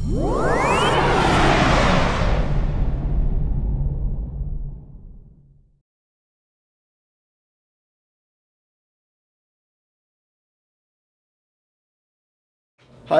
Hi,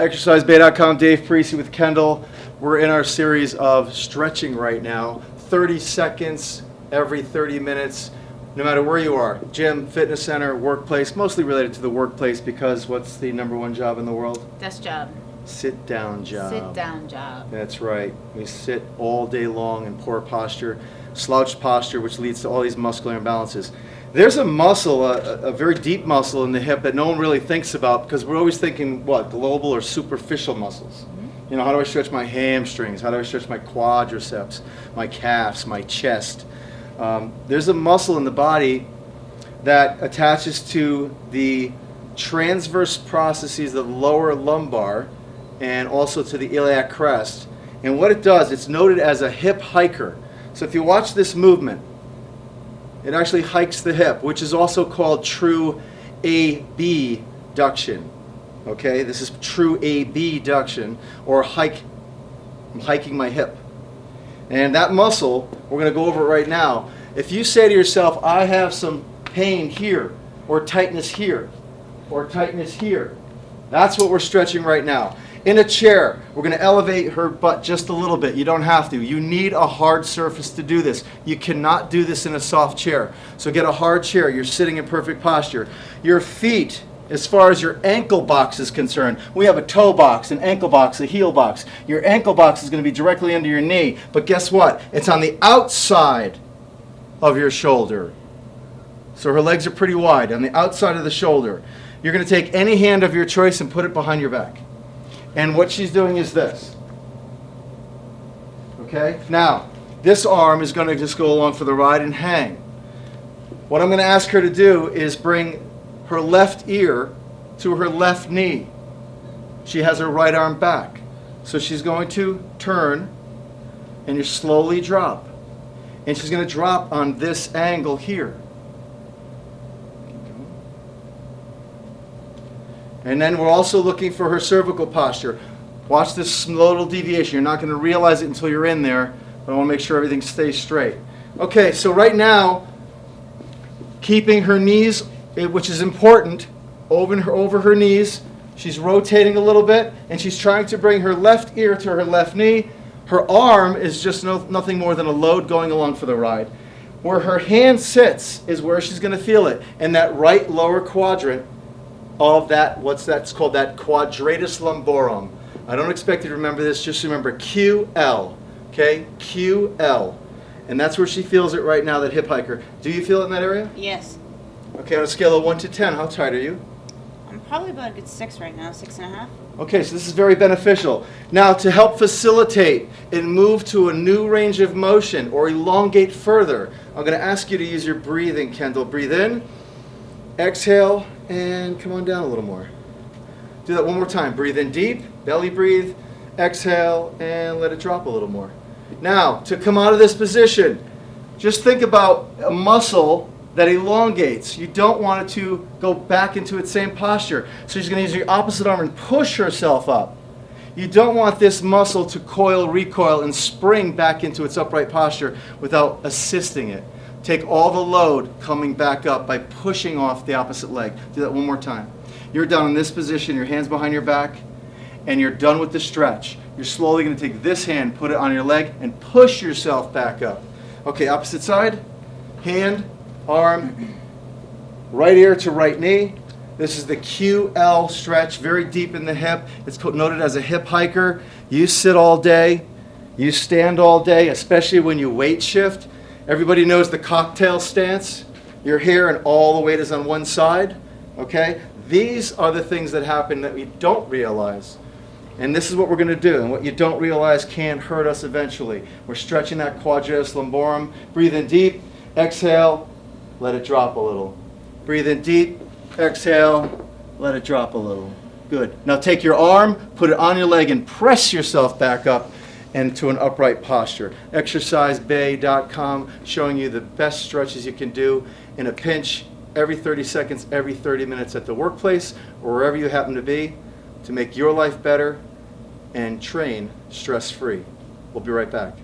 ExerciseBay.com, Dave Parisi with Kendall. We're in our series of stretching right now. 30 seconds every 30 minutes, no matter where you are, gym, fitness center, workplace, mostly related to the workplace because what's the #1 job in the world? Desk job. Sit down job. Sit down job. That's right. We sit all day long in poor posture, slouched posture, which leads to all these muscular imbalances. There's a muscle, a very deep muscle in the hip that no one really thinks about because we're always thinking, what, global or superficial muscles? You know, how do I stretch my hamstrings? How do I stretch my quadriceps, my calves, my chest? There's a muscle in the body that attaches to the transverse processes of the lower lumbar and also to the iliac crest. And what it does, it's noted as a hip hiker. So if you watch this movement, it actually hikes the hip, which is also called true abduction. Okay, this is true abduction, or I'm hiking my hip. And that muscle, we're going to go over it right now. If you say to yourself, I have some pain here, or tightness here, or tightness here, that's what we're stretching right now. In a chair, we're going to elevate her butt just a little bit. You don't have to. You need a hard surface to do this. You cannot do this in a soft chair. So get a hard chair. You're sitting in perfect posture. Your feet, as far as your ankle box is concerned, we have a toe box, an ankle box, a heel box. Your ankle box is going to be directly under your knee. But guess what? It's on the outside of your shoulder. So her legs are pretty wide, on the outside of the shoulder. You're going to take any hand of your choice and put it behind your back. And what she's doing is this. Okay? Now, this arm is going to just go along for the ride and hang. What I'm going to ask her to do is bring her left ear to her left knee. She has her right arm back. So she's going to turn and you slowly drop. And she's going to drop on this angle here. And then we're also looking for her cervical posture. Watch this little deviation. You're not going to realize it until you're in there, but I want to make sure everything stays straight. Okay, so right now, keeping her knees, which is important, over her knees. She's rotating a little bit, and she's trying to bring her left ear to her left knee. Her arm is just nothing more than a load going along for the ride. Where her hand sits is where she's going to feel it, in that right lower quadrant of that, it's called that quadratus lumborum. I don't expect you to remember this, just remember QL, okay? QL. And that's where she feels it right now, that hip hiker. Do you feel it in that area? Yes. Okay, on a scale of 1 to 10, how tight are you? I'm probably about a good 6 right now, 6.5. Okay, so this is very beneficial. Now, to help facilitate and move to a new range of motion or elongate further, I'm going to ask you to use your breathing, Kendall. Breathe in, exhale, and come on down a little more. Do that one more time. Breathe in deep, belly breathe, exhale, and let it drop a little more. Now, to come out of this position, just think about a muscle that elongates. You don't want it to go back into its same posture. So she's going to use your opposite arm and push herself up. You don't want this muscle to coil, recoil, and spring back into its upright posture without assisting it. Take all the load coming back up by pushing off the opposite leg. Do that one more time. You're down in this position, your hands behind your back, and you're done with the stretch. You're slowly going to take this hand, put it on your leg, and push yourself back up. Okay, opposite side. Hand, arm, right ear to right knee. This is the QL stretch, very deep in the hip. It's noted as a hip hiker. You sit all day. You stand all day, especially when you weight shift. Everybody knows the cocktail stance. You're here and all the weight is on one side. Okay? These are the things that happen that we don't realize. And this is what we're going to do. And what you don't realize can hurt us eventually. We're stretching that quadratus lumborum. Breathe in deep. Exhale. Let it drop a little. Breathe in deep. Exhale. Let it drop a little. Good. Now take your arm, put it on your leg, and press yourself back up into an upright posture. ExerciseBay.com showing you the best stretches you can do in a pinch every 30 seconds, every 30 minutes at the workplace or wherever you happen to be to make your life better and train stress-free. We'll be right back.